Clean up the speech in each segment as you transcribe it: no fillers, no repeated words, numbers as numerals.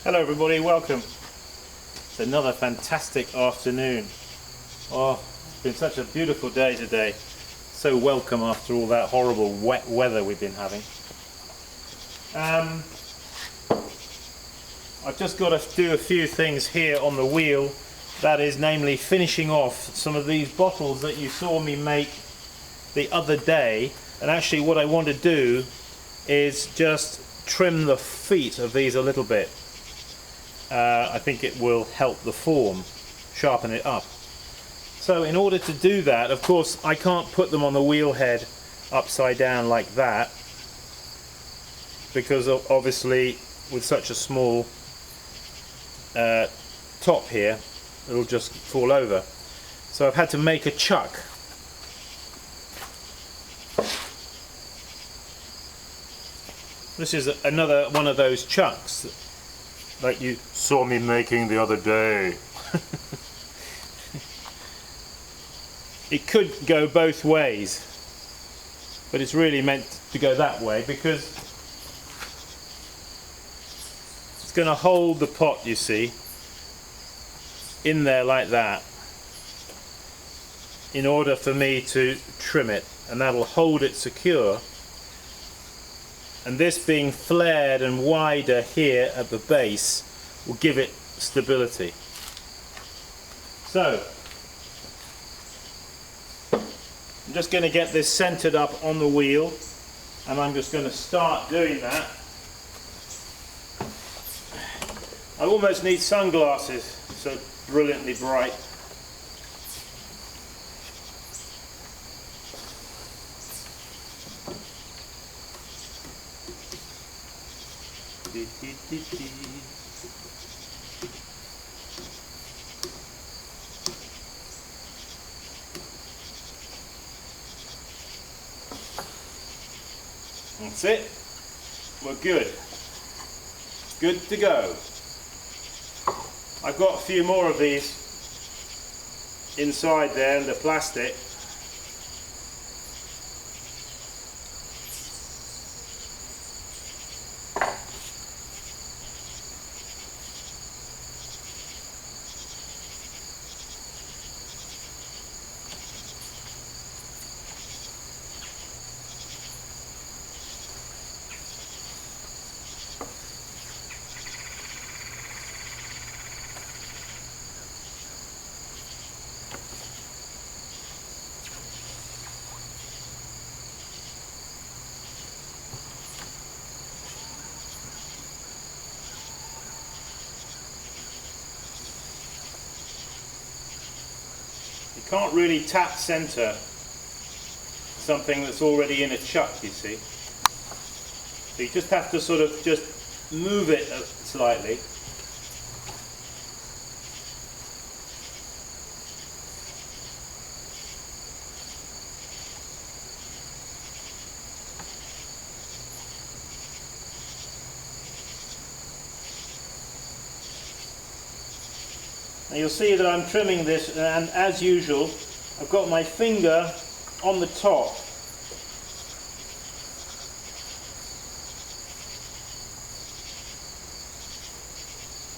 Hello everybody, welcome. It's another fantastic afternoon. Oh, it's been such a beautiful day today. So welcome after all that horrible wet weather we've been having. I've just got to do a few things here on the wheel. That is, namely finishing off some of these bottles that you saw me make the other day. And actually what I want to do is just trim the feet of these a little bit. I think it will help the form, sharpen it up. So in order to do that, of course, I can't put them on the wheel head upside down like that, because obviously with such a small top here, it'll just fall over. So I've had to make a chuck. This is another one of those chucks like you saw me making the other day. It could go both ways, but it's really meant to go that way because it's going to hold the pot, you see, in there like that in order for me to trim it, and that'll hold it secure. And this being flared and wider here at the base will give it stability. So I'm just going to get this centered up on the wheel, and I'm just going to start doing that. I almost need sunglasses, so brilliantly bright. That's it. We're good. Good to go. I've got a few more of these inside there in the plastic. You can't really tap center something that's already in a chuck, you see. So you just have to sort of just move it slightly. And you'll see that I'm trimming this, and as usual I've got my finger on the top.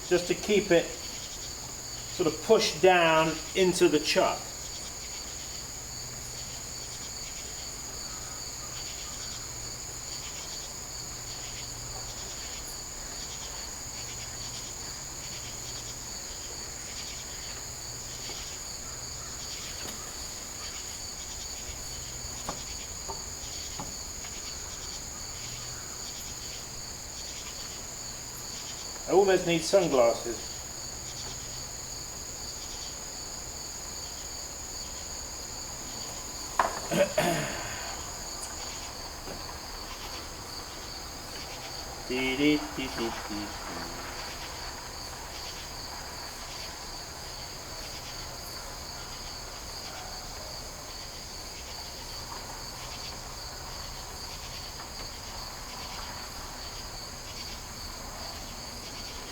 Just to keep it sort of pushed down into the chuck. I almost need sunglasses.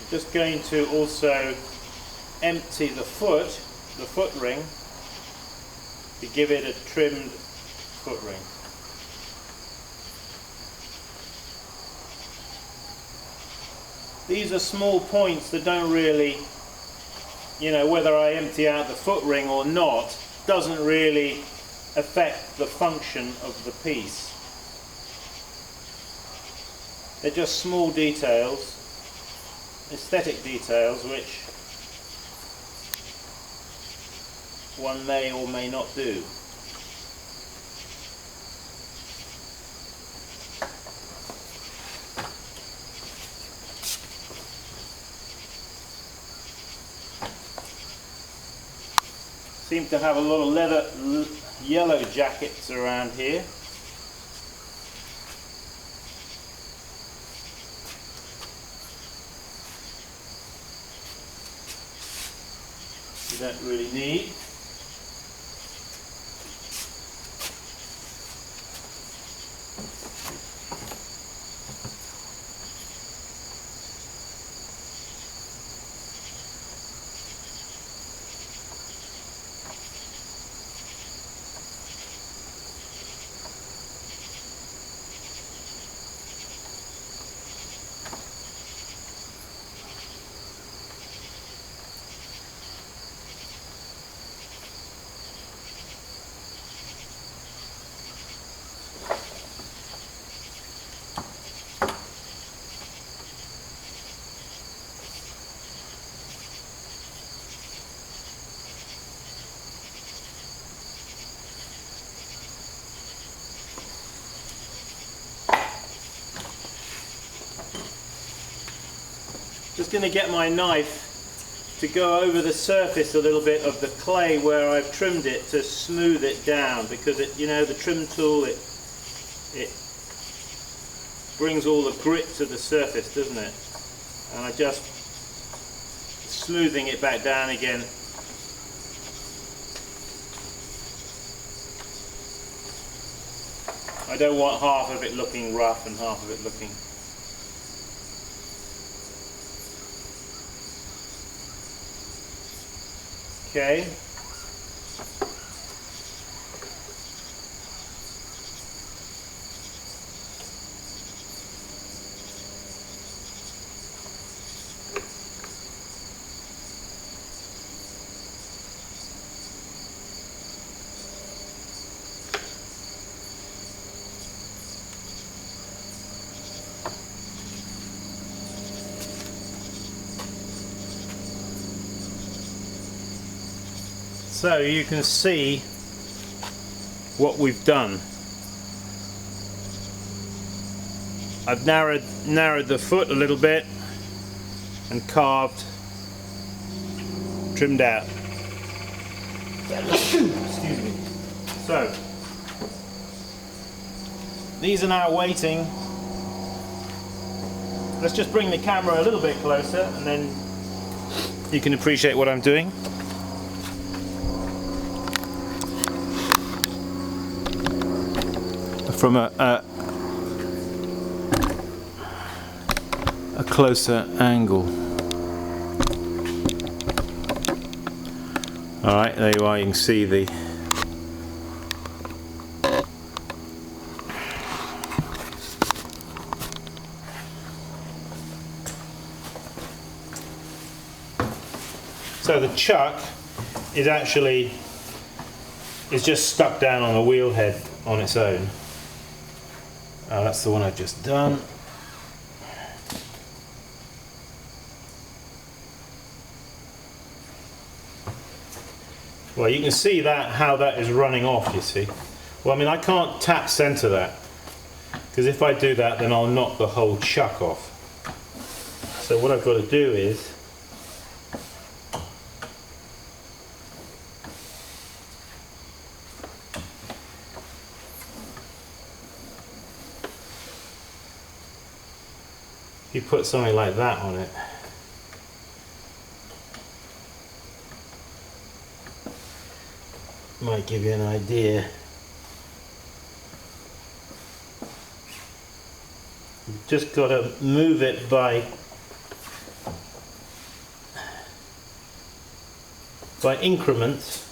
Just going to also empty the foot ring, to give it a trimmed foot ring. these are small points that don't really, you know, whether I empty out the foot ring or not, doesn't really affect the function of the piece. They're just small details, aesthetic details, which one may or may not do. Seem to have a lot of leather yellow jackets around here. You don't really need. Just going to get my knife to go over the surface a little bit of the clay where I've trimmed it to smooth it down, because it, you know, the trim tool, it brings all the grit to the surface, doesn't it? And I just smoothing it back down again. I don't want half of it looking rough and half of it looking. Okay. So you can see what we've done. I've narrowed the foot a little bit and carved, trimmed out. Excuse me. So these are now waiting. Let's just bring the camera a little bit closer and then you can appreciate what I'm doing. From a closer angle. Alright, there you are, you can see the so the chuck is just stuck down on the wheel head on its own. Oh, that's the one I've just done. Well, you can see that how that is running off, you see. Well, I mean, I can't tap center that, because if I do that, then I'll knock the whole chuck off. So what I've got to do is you put something like that on it, might give you an idea. You've just got to move it by increments.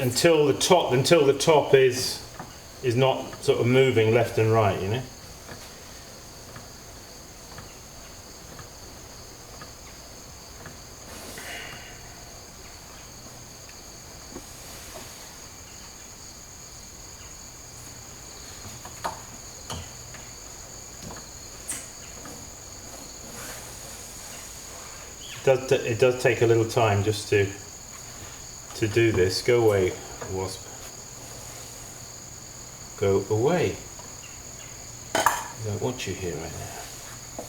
until the top is not sort of moving left and right, you know. It does take a little time just to do this. Go away, wasp. Go away. I don't want you here right now.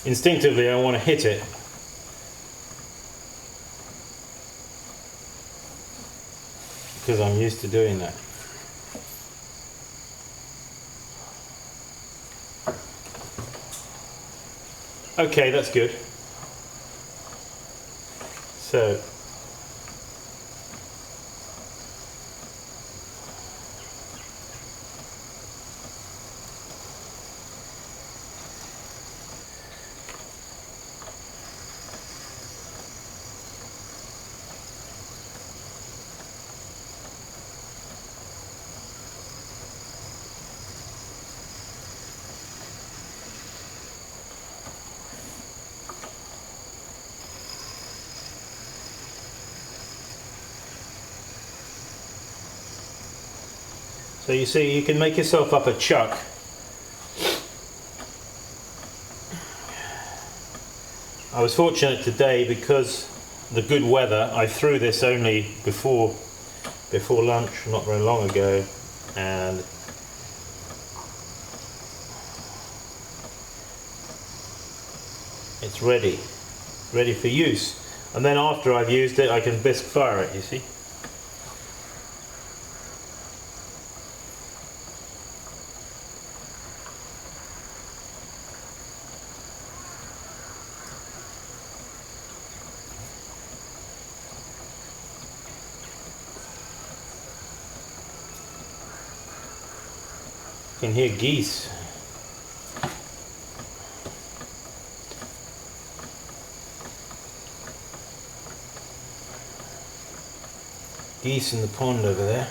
Instinctively, I want to hit it. Because I'm used to doing that. Okay, that's good. So, so you see, you can make yourself up a chuck. I was fortunate today because the good weather. I threw this only before lunch, not very long ago, and it's ready for use. And then after I've used it, I can bisque fire it, you see. You can hear geese. Geese in the pond over there.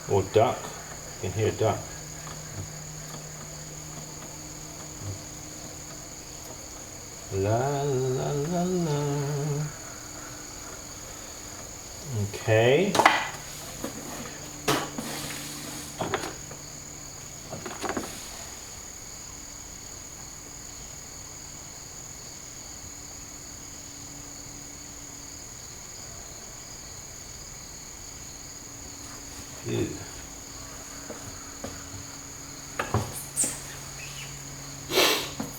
Or duck. You can hear a duck. La la la la. Okay. Ew.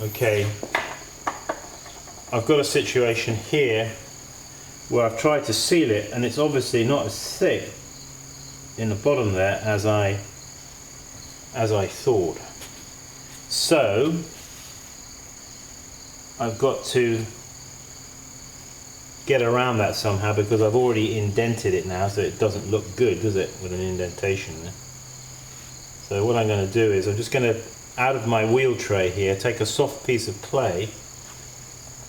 Okay, I've got a situation here where I've tried to seal it and it's obviously not as thick in the bottom there as I thought. So I've got to get around that somehow because I've already indented it now, so it doesn't look good, does it, with an indentation there. So what I'm going to do is I'm just going to, out of my wheel tray here, take a soft piece of clay.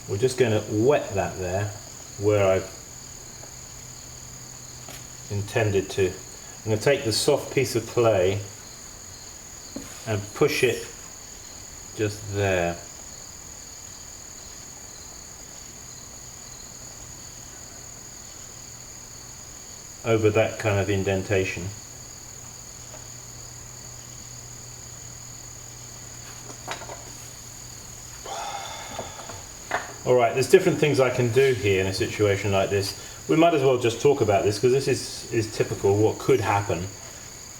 We're just going to wet that there where I've intended to. I'm going to take the soft piece of clay and push it just there. Over that kind of indentation. Alright, there's different things I can do here in a situation like this. We might as well just talk about this because this is typical what could happen.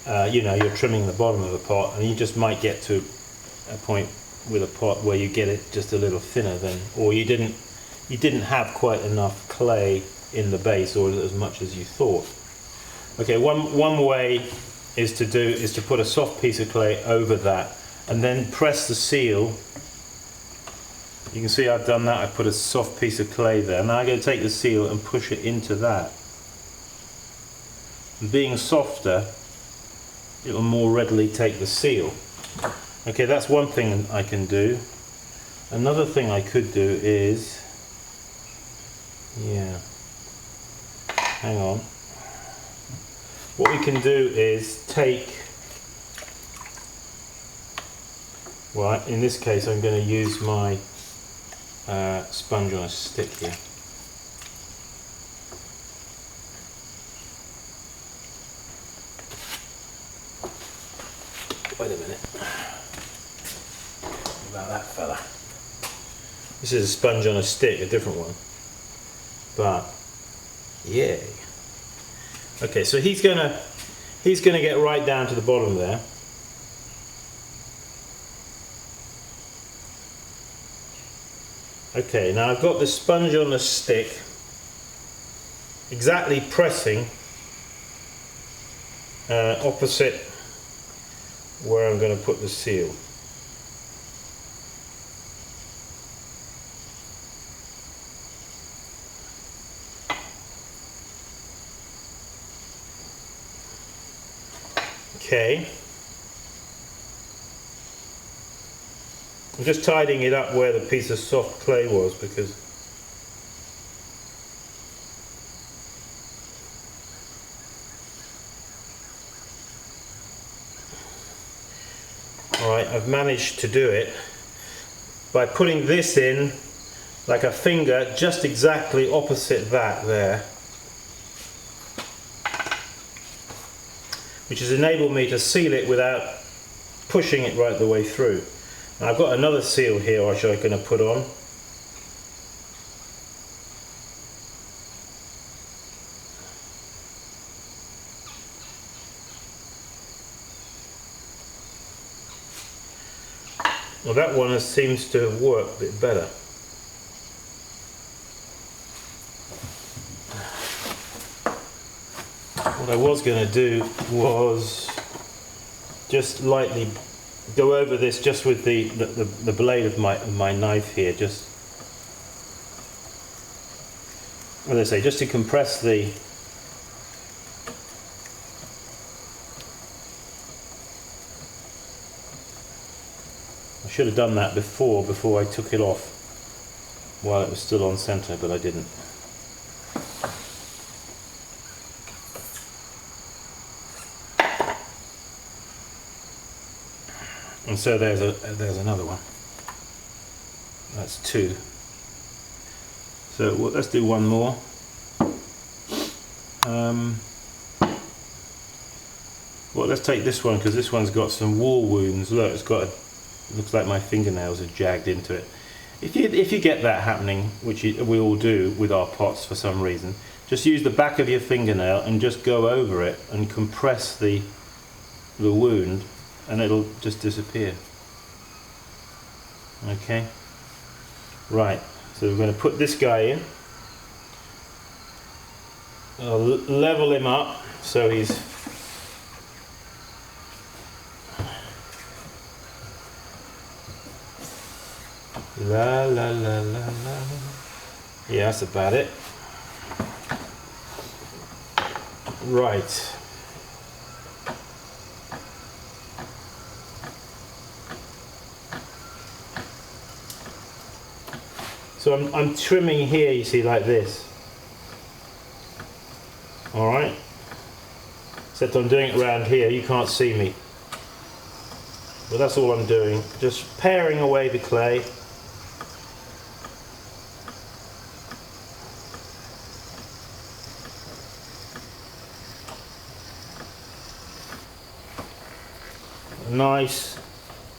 You know, you're trimming the bottom of a pot and you just might get to a point with a pot where you get it just a little thinner than, or you didn't have quite enough clay in the base or as much as you thought. Okay, one way is to put a soft piece of clay over that and then press the seal. You can see I've done that. I put a soft piece of clay there. Now I'm going to take the seal and push it into that. And being softer, it will more readily take the seal. Okay, that's one thing I can do. Another thing I could do is, yeah, hang on. What we can do is take, well, in this case I'm going to use my sponge on a stick here. Wait a minute. What about that fella? This is a sponge on a stick, a different one. But yay. Okay, so he's gonna get right down to the bottom there. Okay, now I've got the sponge on the stick exactly pressing opposite where I'm going to put the seal. Okay. I'm just tidying it up where the piece of soft clay was because alright, I've managed to do it by putting this in like a finger just exactly opposite that there, which has enabled me to seal it without pushing it right the way through. Now I've got another seal here which I'm going to put on. Well, that one seems to have worked a bit better. What I was going to do was just lightly go over this just with the blade of my knife here, just, as I say, just to compress the I should have done that before I took it off while it was still on center, but I didn't. And so there's another one. That's two. So let's do one more. Well, let's take this one because this one's got some wall wounds. Look, looks like my fingernails are jagged into it. If you get that happening, which we all do with our pots for some reason, just use the back of your fingernail and just go over it and compress the wound, and it'll just disappear. Okay, right, so we're going to put this guy in. I'll level him up so he's la la la la la. Yeah, that's about it. Right. So I'm trimming here, you see, like this. Alright? Except I'm doing it around here, you can't see me. But that's all I'm doing. Just paring away the clay. A nice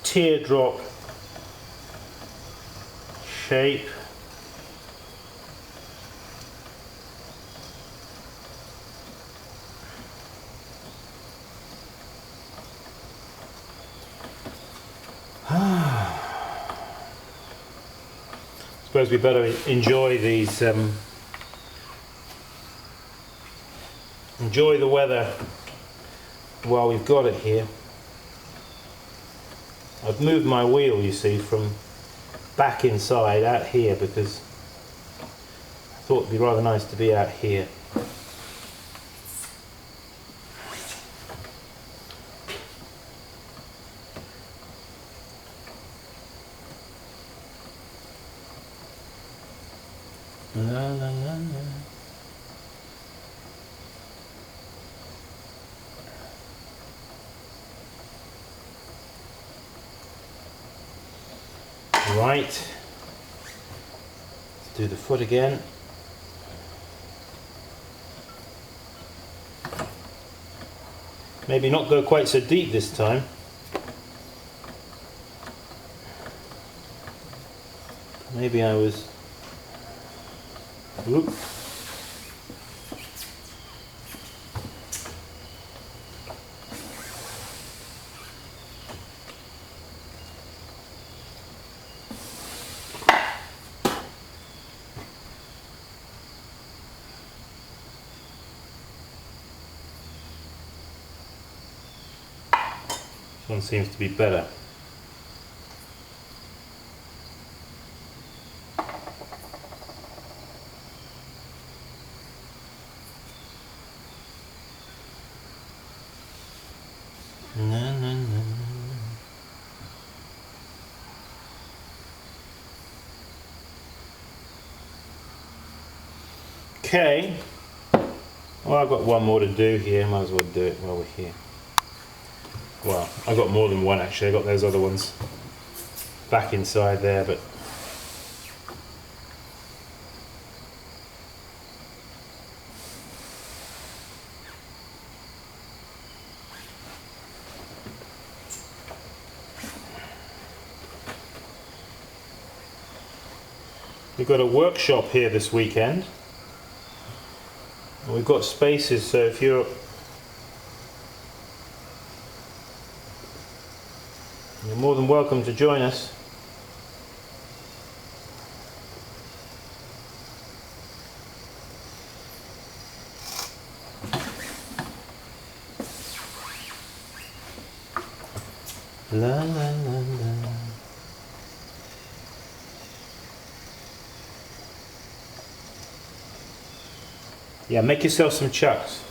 teardrop shape. Suppose we better enjoy these, enjoy the weather while we've got it here. I've moved my wheel, you see, from back inside out here because I thought it'd be rather nice to be out here. Right, let's do the foot again. Maybe not go quite so deep this time. Maybe I was... Whoop. This one seems to be better. Okay, well, I've got one more to do here, might as well do it while we're here. Well, I've got more than one actually, I've got those other ones back inside there, but we've got a workshop here this weekend. We've got spaces, so if you're more than welcome to join us. La la la la. Yeah, make yourself some chucks.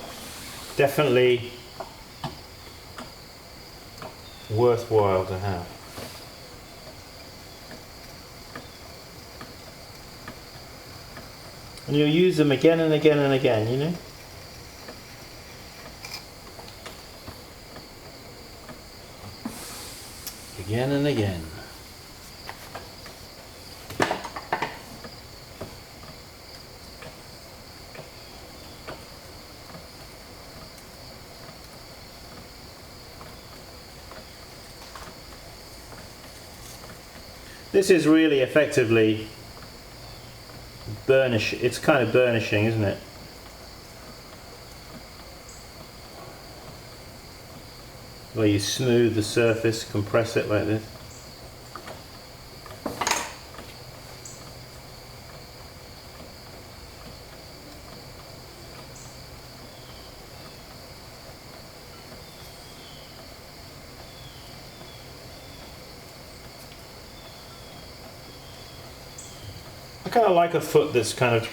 Definitely worthwhile to have. And you'll use them again and again and again, you know? Again and again. This is really effectively burnish. It's kind of burnishing, isn't it? Where you smooth the surface, compress it like this. I kind of like a foot that's kind of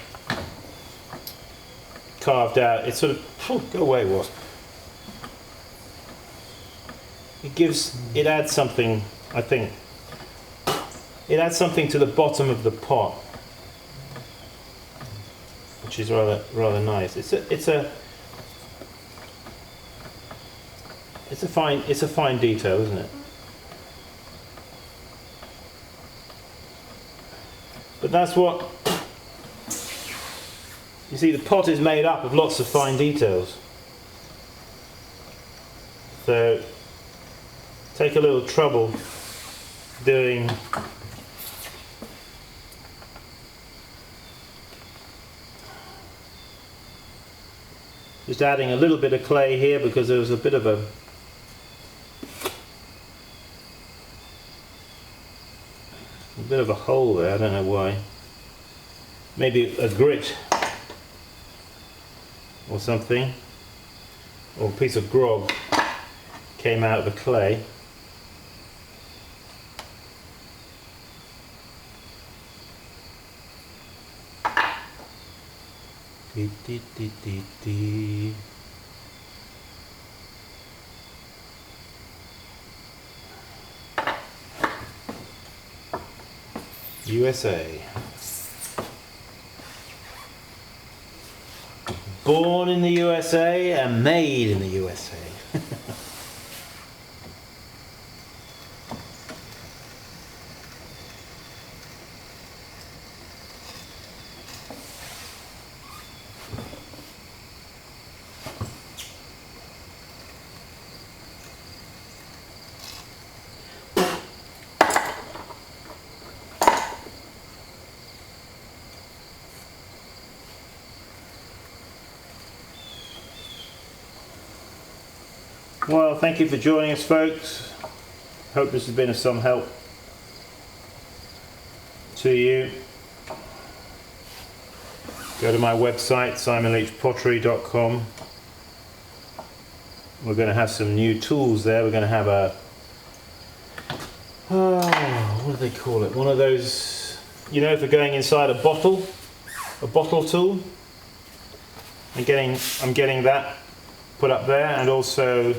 carved out. It's sort of, go away, wasp. It adds something, I think. It adds something to the bottom of the pot, which is rather nice. It's a fine detail, isn't it? But that's what, you see, the pot is made up of lots of fine details. So take a little trouble doing just adding a little bit of clay here because there was a bit of a hole there, I don't know why. Maybe a grit or something, or a piece of grog came out of the clay. Dee, dee, dee, dee, dee. USA. Born in the USA and made in the USA. Well, thank you for joining us, folks. Hope this has been of some help to you. Go to my website, simonleachpottery.com. We're going to have some new tools there. We're going to have a, what do they call it? One of those, you know, for going inside a bottle tool. I'm getting that put up there, and also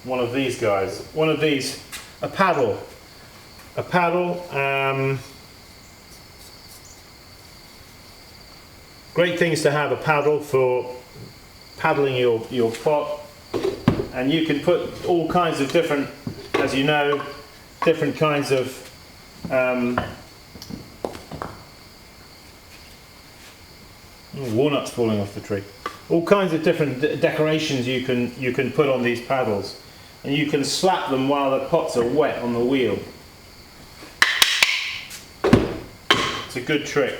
one of these guys. A paddle. Great things to have, a paddle for paddling your pot, and you can put all kinds of different, as you know, different kinds of walnuts falling off the tree. All kinds of different decorations you can put on these paddles, and you can slap them while the pots are wet on the wheel. It's a good trick.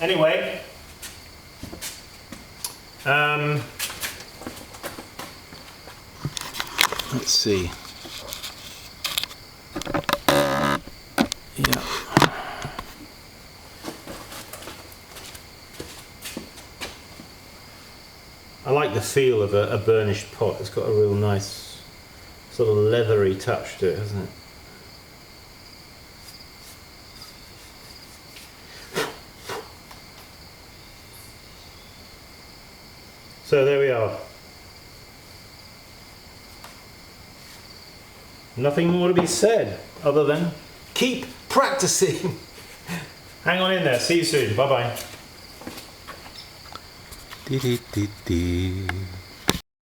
Anyway, let's see. Yeah. I like the feel of a burnished pot. It's got a real nice sort of leathery touch to it, hasn't it? So there we are. Nothing more to be said other than keep practicing. Hang on in there. See you soon. Bye bye.